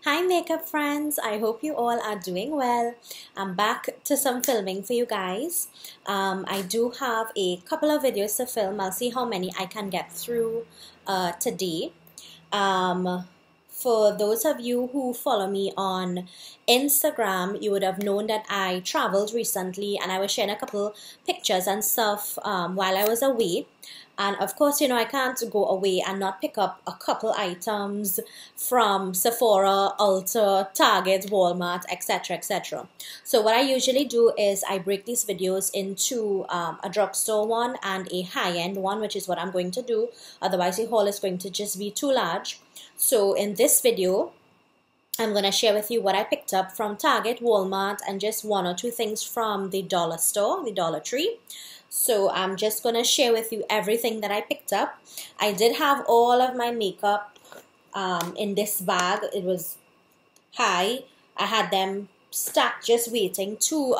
Hi makeup friends, I hope you all are doing well. I'm back to some filming for you guys. I do have a couple of videos to film. I'll see how many I can get through today. For those of you who follow me on Instagram, you would have known that I traveled recently and I was sharing a couple pictures and stuff while I was away. And of course, I can't go away and not pick up a couple items from Sephora, Ulta, Target, Walmart, etc., etc. So what I usually do is I break these videos into a drugstore one and a high-end one, which is what I'm going to do. Otherwise, the haul is going to just be too large. So in this video, I'm going to share with you what I picked up from Target, Walmart, and just one or two things from the dollar store, the Dollar Tree. So I'm just going to share with you everything that I picked up. I did have all of my makeup in this bag. It was high. I had them stacked just waiting to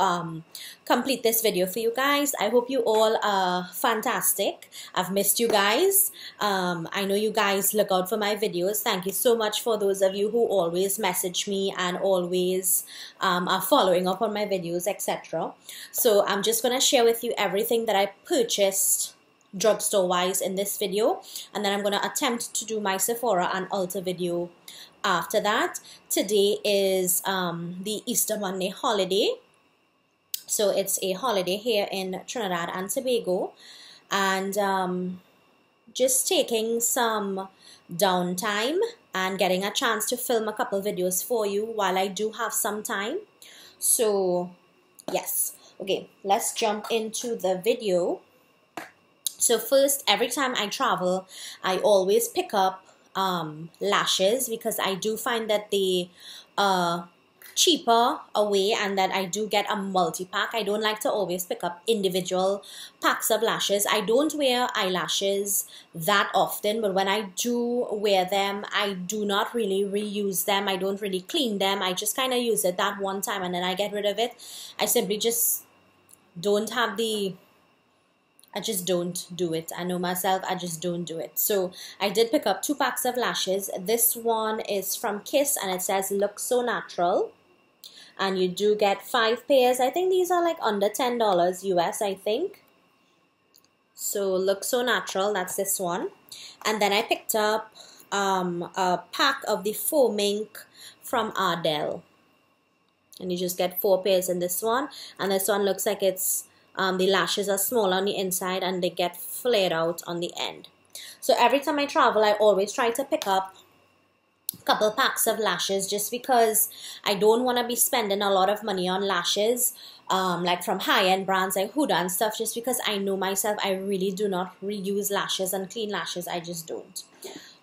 complete this video for you guys. I hope you all are fantastic. I've missed you guys. I know you guys look out for my videos. Thank you so much for those of you who always message me and always are following up on my videos, etc. So I'm just going to share with you everything that I purchased drugstore wise in this video, and then I'm going to attempt to do my Sephora and Ulta video after that. Today is the Easter Monday holiday, so it's a holiday here in Trinidad and Tobago, and just taking some downtime and getting a chance to film a couple videos for you while I do have some time. So yes, okay, let's jump into the video. So first, every time I travel, I always pick up lashes because I do find that they are cheaper away and that I do get a multi-pack. I don't like to always pick up individual packs of lashes. I don't wear eyelashes that often, but when I do wear them, I do not really reuse them. I don't really clean them. I just kind of use it that one time and then I get rid of it. I simply just don't have I just don't do it. I know myself, I just don't do it. So I did pick up 2 packs of lashes. This one is from Kiss and it says look so natural. And you do get 5 pairs. I think these are like under $10 US, I think. So look so natural, that's this one. And then I picked up a pack of the foam ink from Ardell. And you just get 4 pairs in this one. And this one looks like it's the lashes are small on the inside and they get flared out on the end. So every time I travel, I always try to pick up a couple packs of lashes just because I don't want to be spending a lot of money on lashes like from high-end brands like Huda and stuff, just because I know myself, I really do not reuse lashes and clean lashes. I just don't.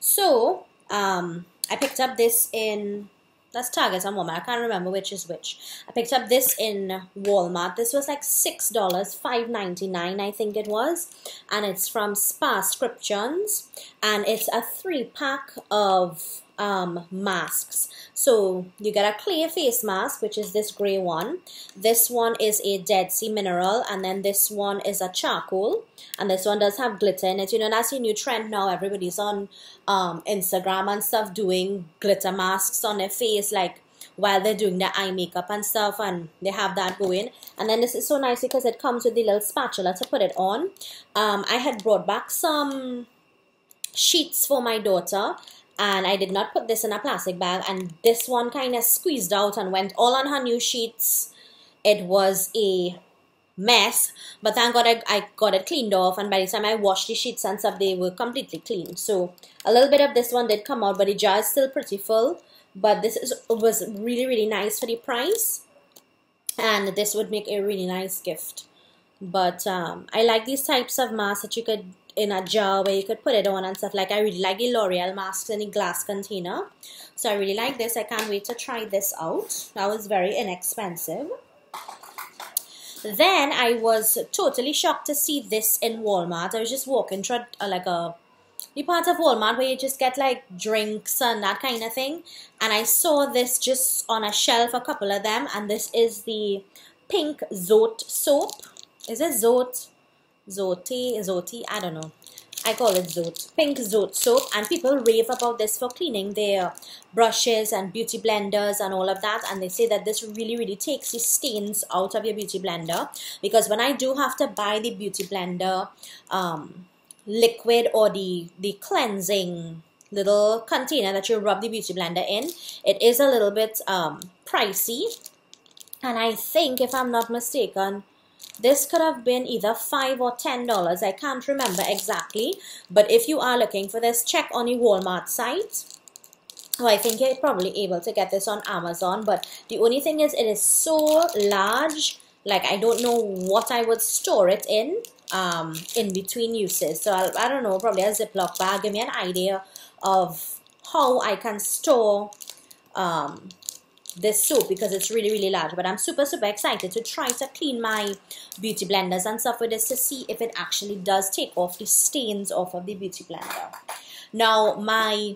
So I picked up this in... that's Target and Walmart. I can't remember which is which. I picked up this in Walmart. This was like $6, $5.99 I think it was. And it's from Spa-scriptions. And it's a 3-pack of masks. So you get a clear face mask, which is this gray one. This one is a Dead Sea mineral, and then this one is a charcoal, and this one does have glitter in it. That's a new trend now. Everybody's on Instagram and stuff doing glitter masks on their face, like while they're doing their eye makeup and stuff, and they have that going. And then this is so nice because it comes with the little spatula to put it on. I had brought back some sheets for my daughter, and I did not put this in a plastic bag, and this one kind of squeezed out and went all on her new sheets. It was a mess, but thank God I got it cleaned off, and by the time I washed the sheets and stuff, they were completely clean. So a little bit of this one did come out, but the jar is still pretty full. But this was really, really nice for the price, and this would make a really nice gift. But I like these types of masks that you could in a jar where you could put it on and stuff. Like I really like the L'Oreal masks in the glass container. So I really like this. I can't wait to try this out. That was very inexpensive. Then I was totally shocked to see this in Walmart. I was just walking through the part of Walmart where you just get like drinks and that kind of thing. And I saw this just on a shelf, a couple of them. And this is the pink Zote soap. Is it Zote? Zoti, I don't know. I call it Zote, pink Zote soap, and people rave about this for cleaning their brushes and beauty blenders and all of that, and they say that this really takes the stains out of your beauty blender, because when I do have to buy the beauty blender liquid or the cleansing little container that you rub the beauty blender in, it is a little bit pricey, and I think, if I'm not mistaken, this could have been either $5 or $10. I can't remember exactly. But if you are looking for this, check on the Walmart site. Oh, I think you're probably able to get this on Amazon. But the only thing is, it is so large. Like, I don't know what I would store it in between uses. So, I don't know, probably a Ziploc bag. Give me an idea of how I can store this soap, because it's really large. But I'm super excited to try to clean my beauty blenders and stuff with this, to see if it actually does take off the stains off of the beauty blender. Now, my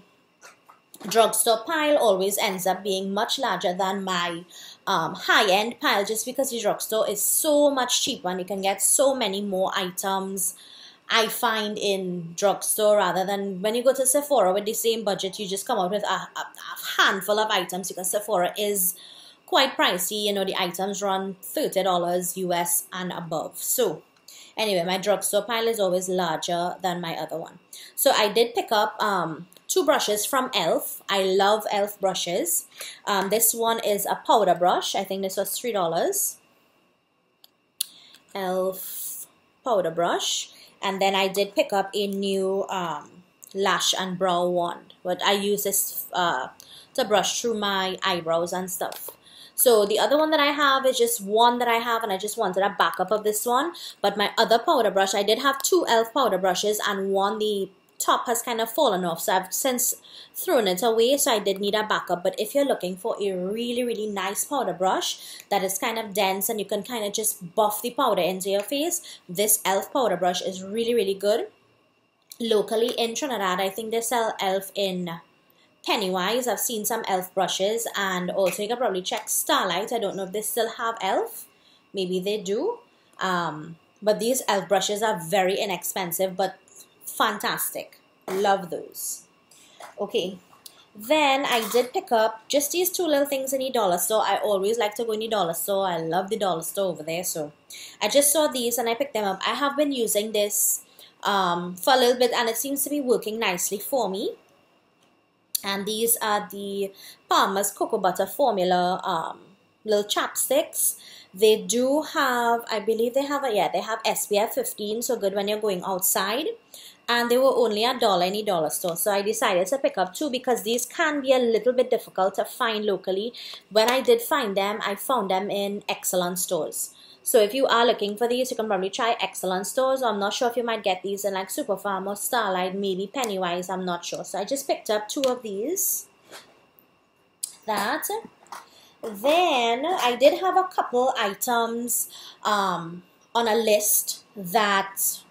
drugstore pile always ends up being much larger than my high-end pile, just because the drugstore is so much cheaper and you can get so many more items, I find, in drugstore, rather than when you go to Sephora with the same budget, you just come out with a handful of items, because Sephora is quite pricey. You know, the items run $30 US and above. So anyway, my drugstore pile is always larger than my other one. So I did pick up 2 brushes from e.l.f. I love e.l.f. brushes. This one is a powder brush. I think this was $3. e.l.f. powder brush. And then I did pick up a new lash and brow wand. But I use this to brush through my eyebrows and stuff. So the other one that I have is just one that I have, and I just wanted a backup of this one. But my other powder brush, I did have 2 e.l.f. powder brushes, and one, the top has kind of fallen off, so I've since thrown it away. So I did need a backup. But if you're looking for a really nice powder brush that is kind of dense and you can kind of just buff the powder into your face, this e.l.f. powder brush is really good. Locally in Trinidad, I think they sell e.l.f. in Pennywise. I've seen some e.l.f. brushes, and also you can probably check Starlight. I don't know if they still have e.l.f. Maybe they do. But these e.l.f. brushes are very inexpensive, but fantastic. Love those. Okay, then I did pick up just these 2 little things in the dollar store. I always like to go in the dollar store. I love the dollar store over there. So I just saw these and I picked them up. I have been using this for a little bit, and it seems to be working nicely for me. And these are the Palmer's Cocoa Butter Formula little chapsticks. They do have, I believe they have they have SPF 15, so good when you're going outside. And they were only $1 in the dollar store. So I decided to pick up 2, because these can be a little bit difficult to find locally. When I did find them, I found them in excellent stores. So if you are looking for these, you can probably try excellent stores. I'm not sure if you might get these in like Superfarm or Starlight, maybe Pennywise, I'm not sure. So I just picked up 2 of these. Then I did have a couple items on a list that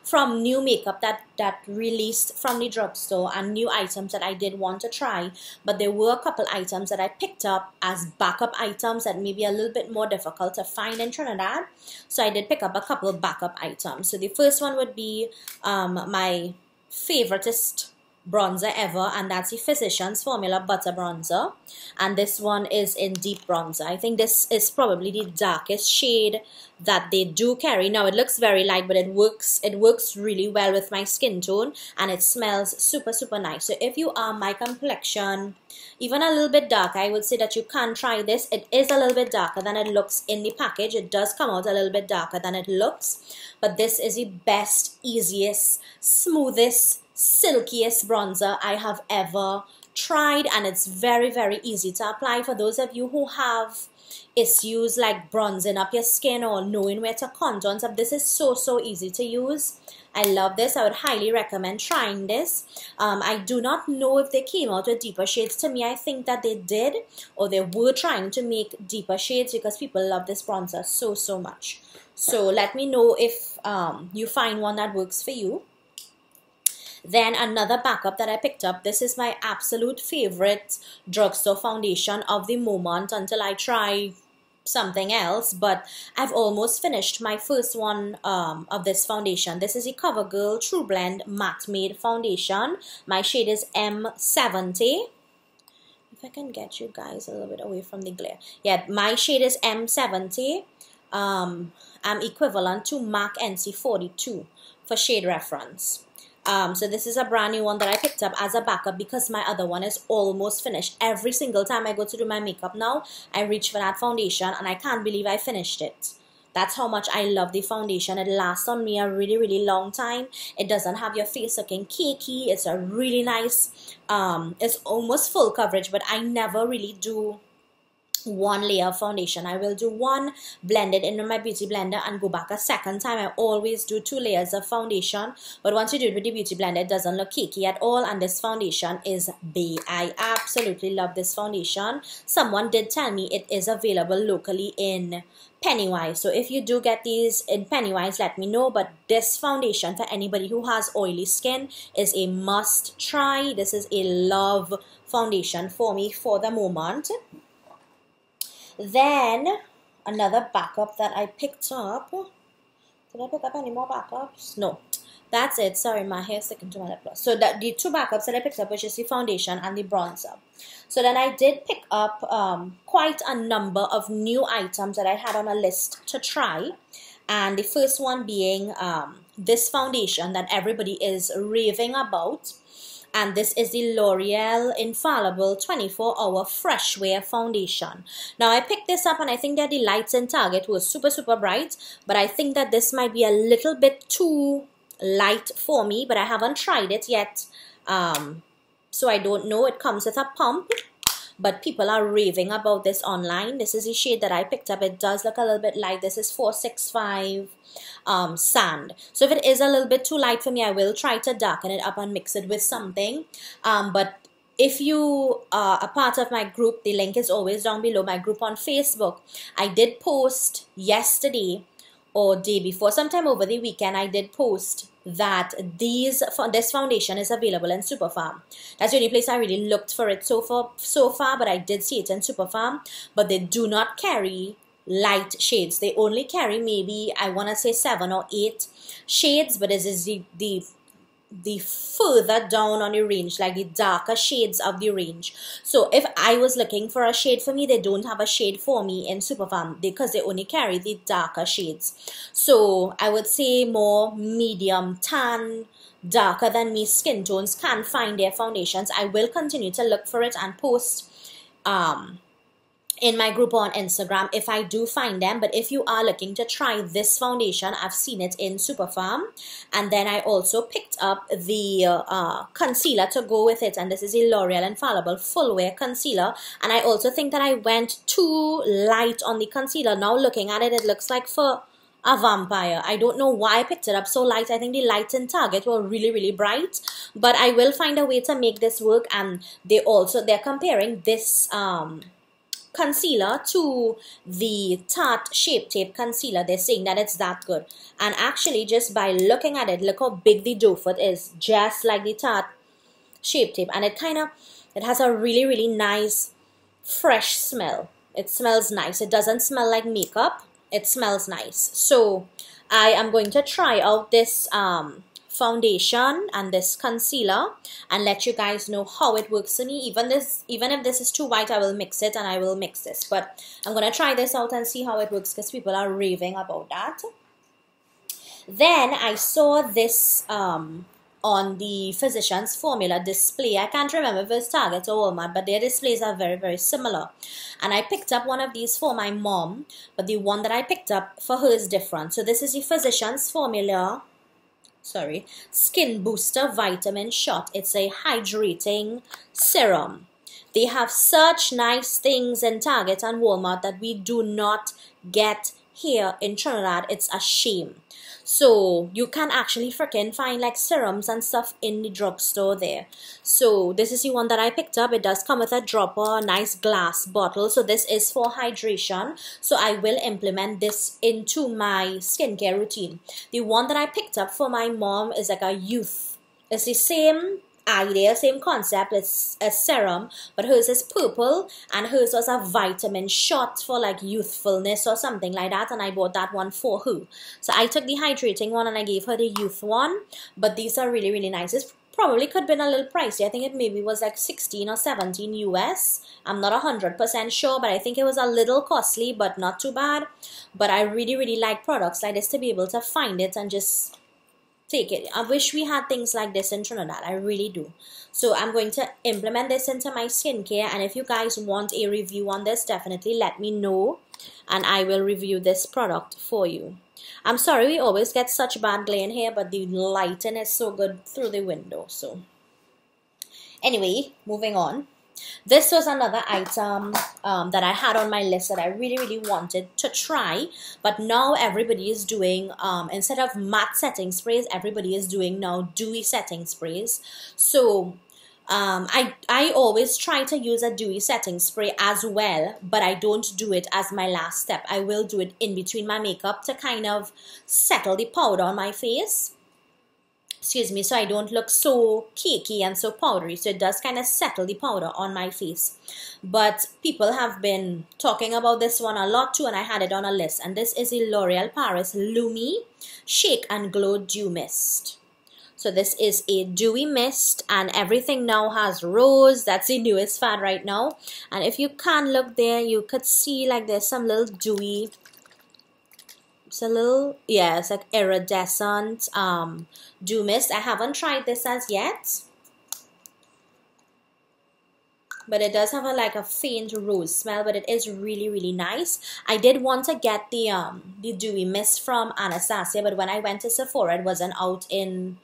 from new makeup that released from the drugstore, and new items that I did want to try. But there were a couple items that I picked up as backup items that may be a little bit more difficult to find in Trinidad. So I did pick up a couple of backup items. So the first one would be my favoriteest bronzer ever, and that's the Physicians Formula Butter Bronzer, and this one is in deep bronzer. I think this is probably the darkest shade that they do carry. Now it looks very light, but it works really well with my skin tone, and it smells super nice. So if you are my complexion, even a little bit dark, I would say that you can try this. It is a little bit darker than it looks in the package. It does come out a little bit darker than it looks, but this is the best, easiest, smoothest, silkiest bronzer I have ever tried, and it's very easy to apply. For those of you who have issues like bronzing up your skin or knowing where to contour and stuff, this is so easy to use. I love this. I would highly recommend trying this. I do not know if they came out with deeper shades. To me, I think that they did, or they were trying to make deeper shades, because people love this bronzer so much. So let me know if you find one that works for you. Then another backup that I picked up, this is my absolute favorite drugstore foundation of the moment until I try something else, but I've almost finished my first one of this foundation. This is the CoverGirl True Blend Matte Made Foundation. My shade is M70. If I can get you guys a little bit away from the glare. Yeah, my shade is M70. I'm equivalent to MAC NC42 for shade reference. So this is a brand new one that I picked up as a backup because my other one is almost finished. Every single time I go to do my makeup now, I reach for that foundation and I can't believe I finished it. That's how much I love the foundation. It lasts on me a really, really long time. It doesn't have your face looking cakey. It's a really nice, it's almost full coverage, but I never really do one layer of foundation. I will do one, blend it into my beauty blender and go back a second time. I always do 2 layers of foundation, but once you do it with the beauty blender, it doesn't look cakey at all. And this foundation is bae. I absolutely love this foundation. Someone did tell me it is available locally in Pennywise, so if you do get these in Pennywise, let me know. But this foundation for anybody who has oily skin is a must try. This is a love foundation for me for the moment. Then another backup that I picked up. Did I pick up any more backups? No, that's it. Sorry, my hair is sticking to my lip gloss. So the 2 backups that I picked up, which is the foundation and the bronzer. So then I did pick up quite a number of new items that I had on a list to try. And the first one being this foundation that everybody is raving about. And this is the L'Oreal Infallible 24-Hour Fresh Wear Foundation. Now, I picked this up and I think that the lights in Target were super, super bright. But I think that this might be a little bit too light for me. But I haven't tried it yet. So I don't know. It comes with a pump. But people are raving about this online. This is the shade that I picked up. It does look a little bit light. This is 465 Sand. So if it is a little bit too light for me, I will try to darken it up and mix it with something. But if you are a part of my group, the link is always down below, my group on Facebook. I did post yesterday or day before, sometime over the weekend, I did post that this foundation is available in Superfarm. That's the only place I really looked for it so far, but I did see it in Superfarm. But they do not carry light shades. They only carry maybe, I want to say 7 or 8 shades, but this is the further down on the range, like the darker shades of the range. So if I was looking for a shade for me, they don't have a shade for me in Superfarm because they only carry the darker shades. So I would say more medium tan, darker than me skin tones can find their foundations. I will continue to look for it and post in my group on Instagram if I do find them. But if you are looking to try this foundation, I've seen it in Superfarm. And then I also picked up the concealer to go with it, and this is a L'Oreal Infallible Full Wear Concealer. And I also think that I went too light on the concealer. Now looking at it, it looks like for a vampire. I don't know why I picked it up so light. I think the lights in Target were really, really bright, but I will find a way to make this work. And they're comparing this concealer to the Tarte Shape Tape concealer. They're saying that it's that good, and actually just by looking at it, look how big the doe foot is, just like the Tarte Shape Tape. And it has a really, really nice fresh smell. It smells nice. It doesn't smell like makeup. It smells nice. So I am going to try out this foundation and this concealer and let you guys know how it works for me. Even if this is too white, I will mix it, and I will mix this. But I'm gonna try this out and see how it works because people are raving about that. Then I saw this on the Physicians Formula display. I can't remember if it's Target or Walmart, but their displays are very, very similar. And I picked up one of these for my mom, but the one that I picked up for her is different. So this is the Physicians Formula Skin Booster Vitamin Shot. It's a hydrating serum. They have such nice things in Target and Walmart that we do not get here in Trinidad. It's a shame. So you can actually freaking find like serums and stuff in the drugstore there. So this is the one that I picked up. It does come with a dropper, a nice glass bottle. So this is for hydration. So I will implement this into my skincare routine. The one that I picked up for my mom is like a youth. It's the same idea, same concept. It's a serum, but hers is purple, and hers was a vitamin shot for like youthfulness or something like that, and I bought that one for her. So I took the hydrating one and I gave her the youth one, but these are really, really nice. It's probably could have been a little pricey. I think it maybe was like 16 or 17 US. I'm not 100% sure, but I think it was a little costly, but not too bad. But I really, really like products like this to be able to find it and just take it. I wish we had things like this in Trinidad. I really do. So I'm going to implement this into my skincare, and if you guys want a review on this, definitely let me know and I will review this product for you. I'm sorry we always get such bad glare in here, but the lighting is so good through the window. So anyway, moving on. This was another item that I had on my list that I really, really wanted to try. But now everybody is doing, instead of matte setting sprays, everybody is doing now dewy setting sprays. So I always try to use a dewy setting spray as well, but I don't do it as my last step. I will do it in between my makeup to kind of settle the powder on my face. Excuse me, so I don't look so cakey and so powdery. So it does kind of settle the powder on my face. But people have been talking about this one a lot too, and I had it on a list. And this is a L'Oreal Paris Lumi Shake and Glow Dew Mist. So this is a dewy mist, and everything now has rose. That's the newest fad right now. And if you can look there, you could see like there's some little dewy, it's a little, yeah, it's like iridescent dew mist. I haven't tried this as yet, but it does have like a faint rose smell, but it is really, really nice. I did want to get the dewy mist from Anastasia, but when I went to Sephora, it wasn't out in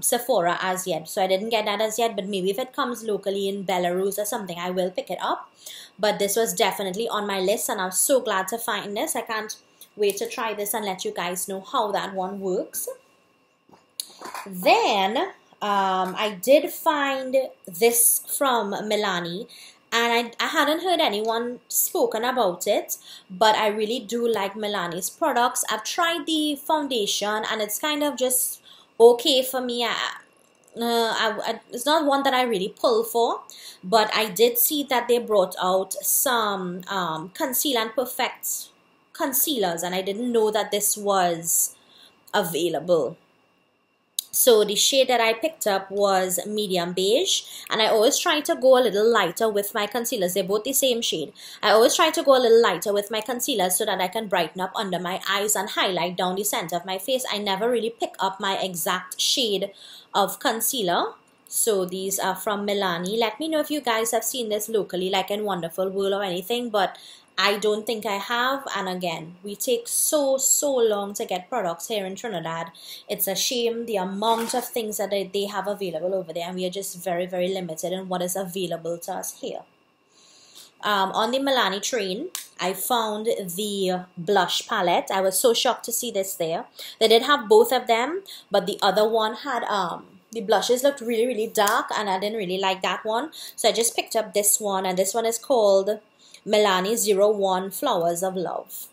Sephora as yet, so I didn't get that as yet. But maybe if it comes locally in Belarus or something, I will pick it up. But this was definitely on my list, and I'm so glad to find this. I can't wait to try this and let you guys know how that one works. Then I did find this from Milani, and I hadn't heard anyone spoken about it, but I really do like Milani's products. I've tried the foundation and it's kind of just okay for me. It's not one that I really pull for, but I did see that they brought out some Conceal and Perfect concealers, and I didn't know that this was available. So the shade that I picked up was medium beige, and I always try to go a little lighter with my concealers. They're both the same shade. I always try to go a little lighter with my concealers so that I can brighten up under my eyes and highlight down the center of my face. I never really pick up my exact shade of concealer. So these are from Milani. Let me know if you guys have seen this locally, like in Wonderful World or anything, but I don't think I have. And again, we take so long to get products here in Trinidad. It's a shame the amount of things that they have available over there, and we are just very limited in what is available to us here. On the Milani train, I found the blush palette. I was so shocked to see this there. They did have both of them, but the other one had the blushes looked really dark, and I didn't really like that one. So I just picked up this one, and this one is called Milani 01 Flowers of Love.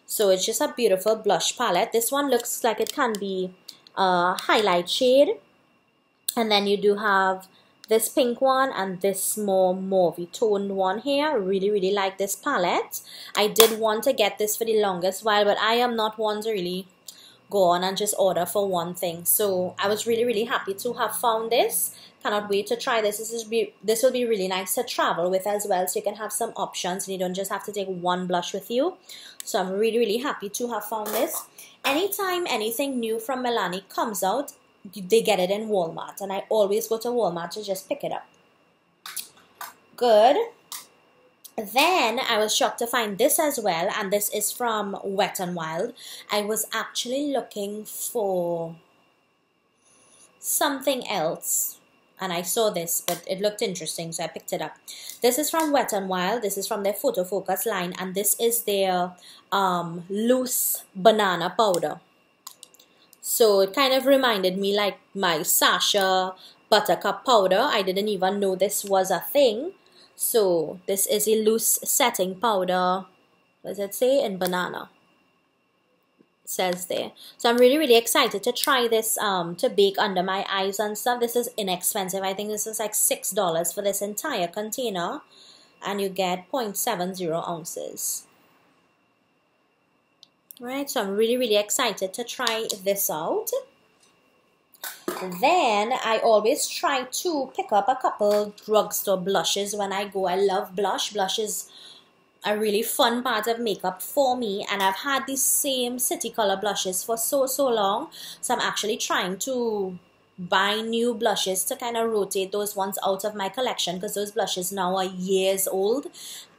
So it's just a beautiful blush palette. This one looks like it can be a highlight shade, and then you do have this pink one and this more mauvey toned one here. Really like this palette. I did want to get this for the longest while, but I am not one to really go on and just order for one thing. So I was really happy to have found this. Cannot wait to try this. This will be really nice to travel with as well, so you can have some options and you don't just have to take one blush with you. So I'm really happy to have found this. Anytime anything new from Milani comes out, they get it in Walmart, and I always go to Walmart to just pick it up. Good. Then I was shocked to find this as well, and this is from Wet n Wild. I was actually looking for something else, and I saw this, but it looked interesting, so I picked it up. This is from Wet n Wild. This is from their Photo Focus line, and this is their loose banana powder. So it kind of reminded me like my Sasha Buttercup powder. I didn't even know this was a thing. So this is a loose setting powder. What does it say? In banana. says there. So I'm really excited to try this to bake under my eyes and stuff. This is inexpensive. I think this is like $6 for this entire container, and you get 0.70 ounces. Right, so I'm really excited to try this out. Then I always try to pick up a couple drugstore blushes when I go. I love blush. Blush is a really fun part of makeup for me, and I've had these same City Color blushes for so long, so I'm actually trying to buy new blushes to kind of rotate those ones out of my collection, because those blushes now are years old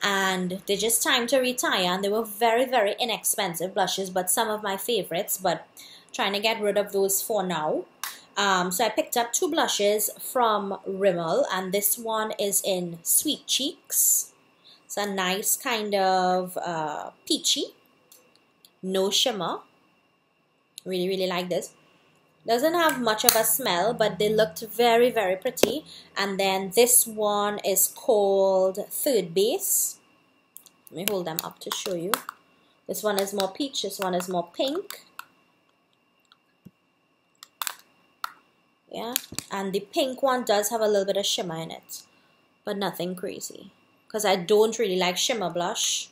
and they're just time to retire, and they were very inexpensive blushes, but some of my favorites, but trying to get rid of those for now. So I picked up two blushes from Rimmel, and this one is in Sweet Cheeks. It's a nice kind of peachy, no shimmer. Really like this. Doesn't have much of a smell, but they looked very pretty. And then this one is called Third Base. Let me hold them up to show you. This one is more peach, this one is more pink. Yeah, and the pink one does have a little bit of shimmer in it, but nothing crazy, because I don't really like shimmer blush,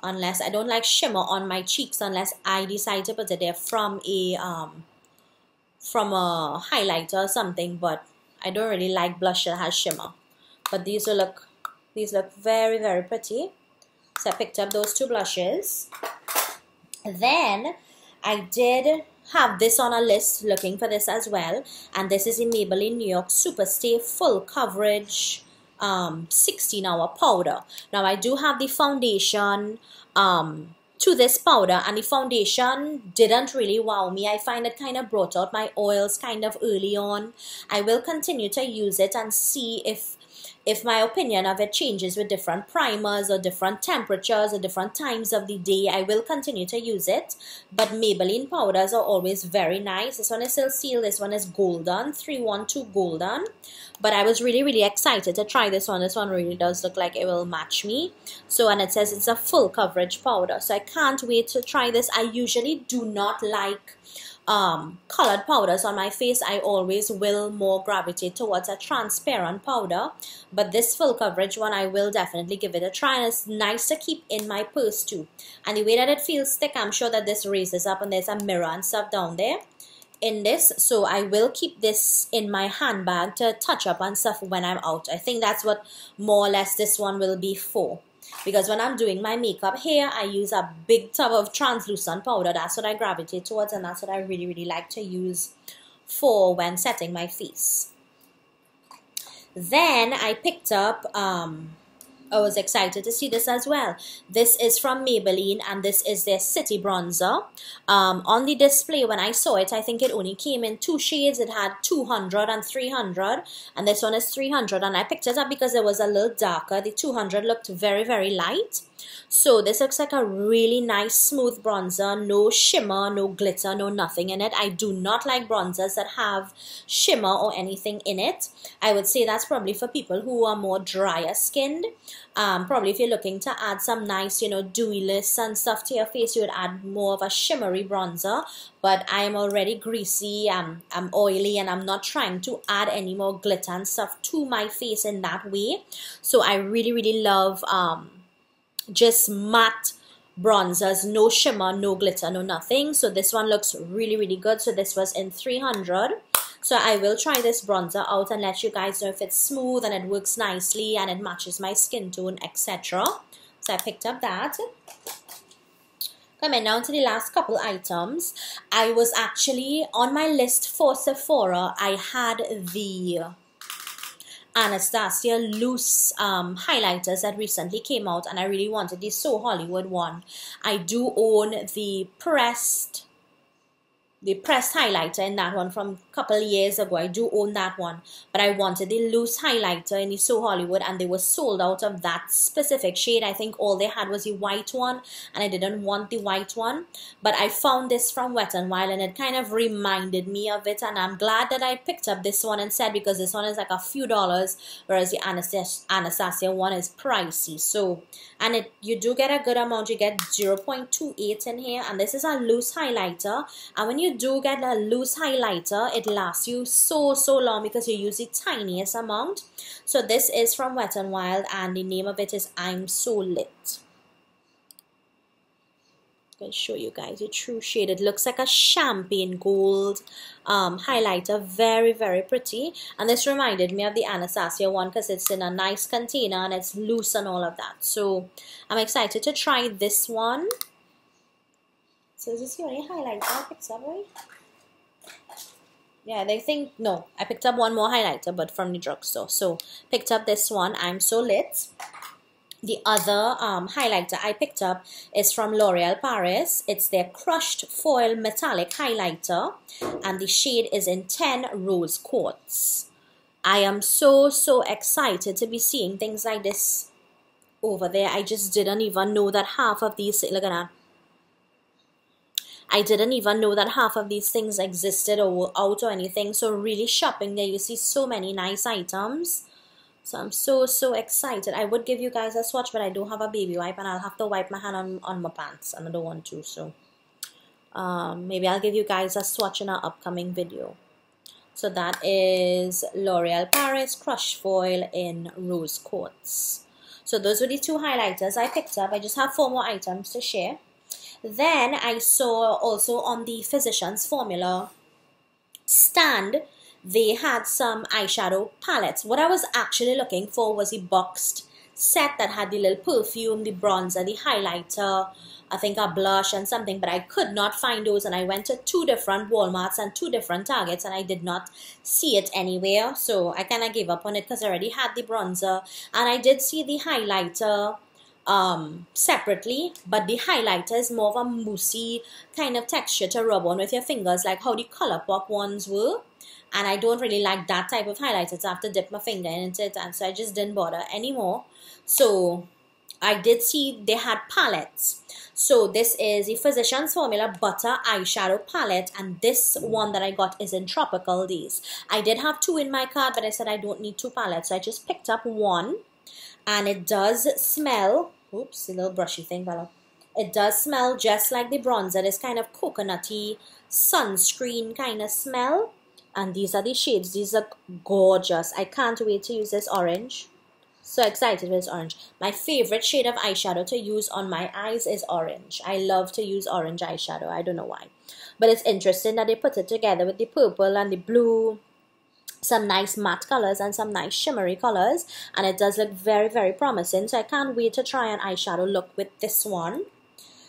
unless I don't like shimmer on my cheeks unless I decide to put it there from a highlighter or something. But I don't really like blush that has shimmer. But these look very pretty. So I picked up those two blushes. Then I did have this on a list, looking for this as well, and this is in Maybelline New York Superstay Full Coverage 16-hour powder. Now I do have the foundation to this powder, and the foundation didn't really wow me. I find it kind of brought out my oils kind of early on. I will continue to use it and see if my opinion of it changes with different primers or different temperatures or different times of the day. I will continue to use it, but Maybelline powders are always very nice. This one is still sealed. This one is golden, 312 golden. But I was really excited to try this one. This one really does look like it will match me. So, and it says it's a full coverage powder. So I can't wait to try this. I usually do not like colored powders on my face. I always will more gravitate towards a transparent powder, but this full coverage one, I will definitely give it a try, and it's nice to keep in my purse too. And the way that it feels thick, I'm sure that this raises up, and there's a mirror and stuff down there in this, so I will keep this in my handbag to touch up and stuff when I'm out. I think that's what more or less this one will be for. Because when I'm doing my makeup here, I use a big tub of translucent powder. That's what I gravitate towards, and that's what I really like to use for when setting my face. Then I picked up, I was excited to see this as well. This is from Maybelline, and this is their City Bronzer. On the display, when I saw it, I think it only came in two shades. It had 200 and 300, and this one is 300, and I picked it up because it was a little darker. The 200 looked very light. So this looks like a really nice smooth bronzer, no shimmer, no glitter, no nothing in it. I do not like bronzers that have shimmer or anything in it. I would say that's probably for people who are more drier skinned. Probably if you're looking to add some nice, dewiness and stuff to your face, you would add more of a shimmery bronzer. But I'm already greasy, I'm oily, and I'm not trying to add any more glitter and stuff to my face in that way. So I really love just matte bronzers, no shimmer, no glitter, no nothing. So this one looks really good. So this was in 300. So I will try this bronzer out and let you guys know if it's smooth and it works nicely and it matches my skin tone, etc. So I picked up that. Coming down to the last couple items, I was actually on my list for Sephora. I had the Anastasia loose highlighters that recently came out, and I really wanted the So Hollywood one. I do own the pressed highlighter in that one from couple years ago. I do own that one, but I wanted the loose highlighter in the So Hollywood, and they were sold out of that specific shade. I think all they had was the white one, and I didn't want the white one, but I found this from Wet n Wild, and it kind of reminded me of it, and I'm glad that I picked up this one instead, because this one is like a few dollars, whereas the Anastasia one is pricey. So, and you do get a good amount. You get 0.28 in here, and this is a loose highlighter, and when you do get a loose highlighter, it lasts you so long because you use the tiniest amount. So this is from Wet n Wild, and the name of it is I'm So Lit. I'll show you guys the true shade. It looks like a champagne gold highlighter, very pretty, and this reminded me of the Anastasia one because it's in a nice container and it's loose and all of that. So I'm excited to try this one. So is this the only highlighter I picked up, right? Yeah, they think, no, I picked up one more highlighter, but from the drugstore. So picked up this one, I'm So Lit. The other highlighter I picked up is from L'Oreal Paris. It's their crushed foil metallic highlighter, and the shade is in 10 Rose Quartz. I am so excited to be seeing things like this over there. I just didn't even know that half of these, look at that. I didn't even know that half of these things existed or were out or anything. So really shopping there, you see so many nice items. So I'm so excited. I would give you guys a swatch, but I don't have a baby wipe, and I'll have to wipe my hand on my pants, and I don't want to. So maybe I'll give you guys a swatch in our upcoming video. So that is L'Oreal Paris Crush Foil in Rose Quartz. So those were the two highlighters I picked up. I just have 4 more items to share. Then I saw also on the Physicians Formula stand, they had some eyeshadow palettes. What I was actually looking for was a boxed set that had the little perfume, the bronzer, the highlighter, I think a blush and something, but I could not find those, and I went to 2 different Walmarts and 2 different Targets, and I did not see it anywhere. So I kind of gave up on it because I already had the bronzer, and I did see the highlighter separately, but the highlighter is more of a moussey kind of texture to rub on with your fingers, like how the ColourPop ones were. And I don't really like that type of highlighter to have to dip my finger into it, and so I just didn't bother anymore. So I did see they had palettes. So this is the Physicians Formula Butter Eyeshadow Palette, and this one that I got is in Tropical Days. I did have 2 in my cart, but I said I don't need 2 palettes, so I just picked up 1. And it does smell, oops, a little brushy thing, fella. It does smell just like the bronzer. This kind of coconutty sunscreen kind of smell. And these are the shades. These are gorgeous. I can't wait to use this orange. So excited with this orange. My favorite shade of eyeshadow to use on my eyes is orange. I love to use orange eyeshadow. I don't know why. But it's interesting that they put it together with the purple and the blue. Some nice matte colors and some nice shimmery colors. And it does look very promising. So I can't wait to try an eyeshadow look with this one.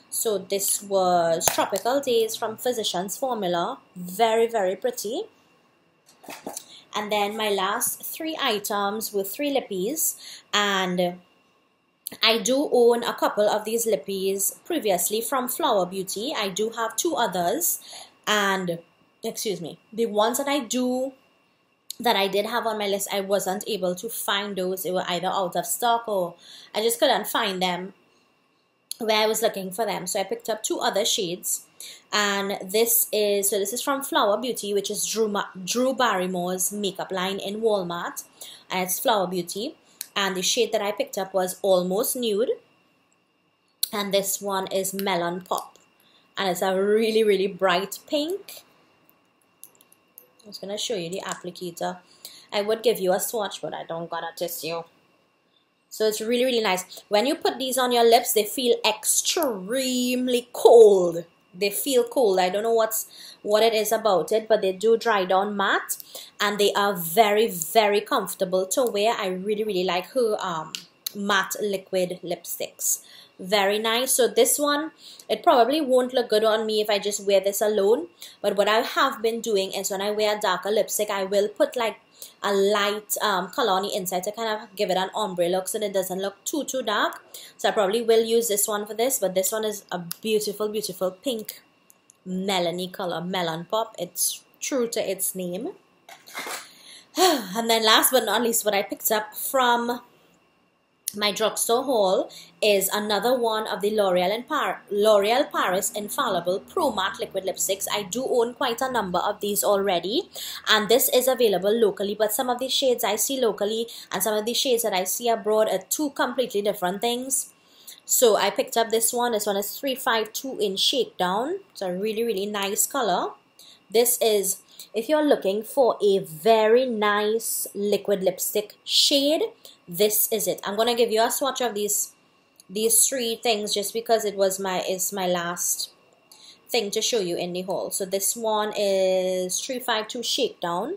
So this was Tropical Days from Physicians Formula. Very pretty. And then my last 3 items were 3 lippies, and I do own a couple of these lippies previously from Flower Beauty. I do have 2 others, and excuse me, the ones that I did have on my list, I wasn't able to find those. They were either out of stock or I just couldn't find them where I was looking for them. So I picked up 2 other shades. And this is from Flower Beauty, which is Drew Barrymore's makeup line in Walmart, and it's Flower Beauty, and the shade that I picked up was Almost Nude, and this one is Melon Pop, and it's a really bright pink. I'm just gonna show you the applicator. I would give you a swatch, but I don't got a tissue. So it's really nice. When you put these on your lips, they feel extremely cold. They feel cold. I don't know what it is about it, but they do dry down matte, and they are very comfortable to wear. I really like her matte liquid lipsticks. Very nice. So this one, it probably won't look good on me if I just wear this alone, but what I have been doing is when I wear a darker lipstick, I will put like a light color on the inside to kind of give it an ombre look so that it doesn't look too dark. So I probably will use this one for this, but this one is a beautiful pink melony color, Melon Pop. It's true to its name. And then last but not least, what I picked up from my drugstore haul is another one of the L'Oreal Paris Infallible Pro Matte Liquid Lipsticks. I do own quite a number of these already, and this is available locally, but some of the shades I see locally and some of the shades that I see abroad are two completely different things. So I picked up this one. This one is 352 in Shakedown. It's a really, really nice color. This is, if you're looking for a very nice liquid lipstick shade, this is it. I'm gonna give you a swatch of these three things just because it's my last thing to show you in the haul. So this one is 352 Shakedown.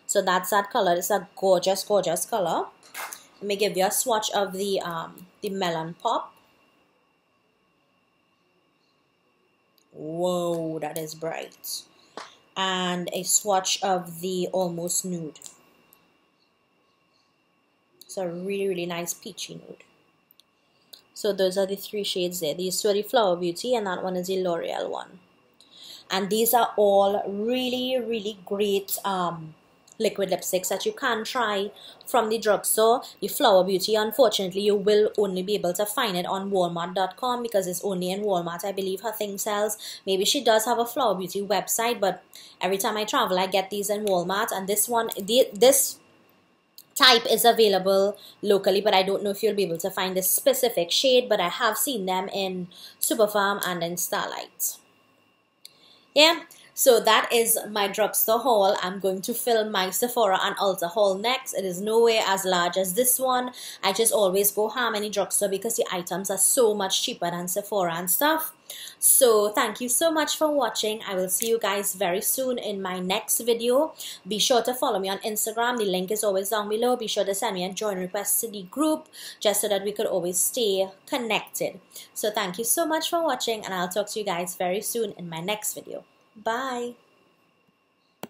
So that's that color. It's a gorgeous, gorgeous color. Let me give you a swatch of the Melon Pop. Whoa, that is bright. And a swatch of the Almost Nude. It's a really, really nice peachy nude. So those are the three shades there. These two are the Flower Beauty, and that one is the L'Oreal one. And these are all really, really great liquid lipsticks that you can try from the drugstore. The Flower Beauty, unfortunately, you will only be able to find it on Walmart.com because it's only in Walmart, I believe, her thing sells. Maybe she does have a Flower Beauty website, but every time I travel, I get these in Walmart. And this one, this type is available locally, but I don't know if you'll be able to find this specific shade, but I have seen them in Superfarm and in Starlight. Yeah, so that is my drugstore haul. I'm going to film my Sephora and Ulta haul next. It is nowhere as large as this one. I just always go ham in the drugstore because the items are so much cheaper than Sephora and stuff. So thank you so much for watching. I will see you guys very soon in my next video. Be sure to follow me on Instagram. The link is always down below. Be sure to send me a join request to the group just so that we could always stay connected. So thank you so much for watching, and I'll talk to you guys very soon in my next video. Bye.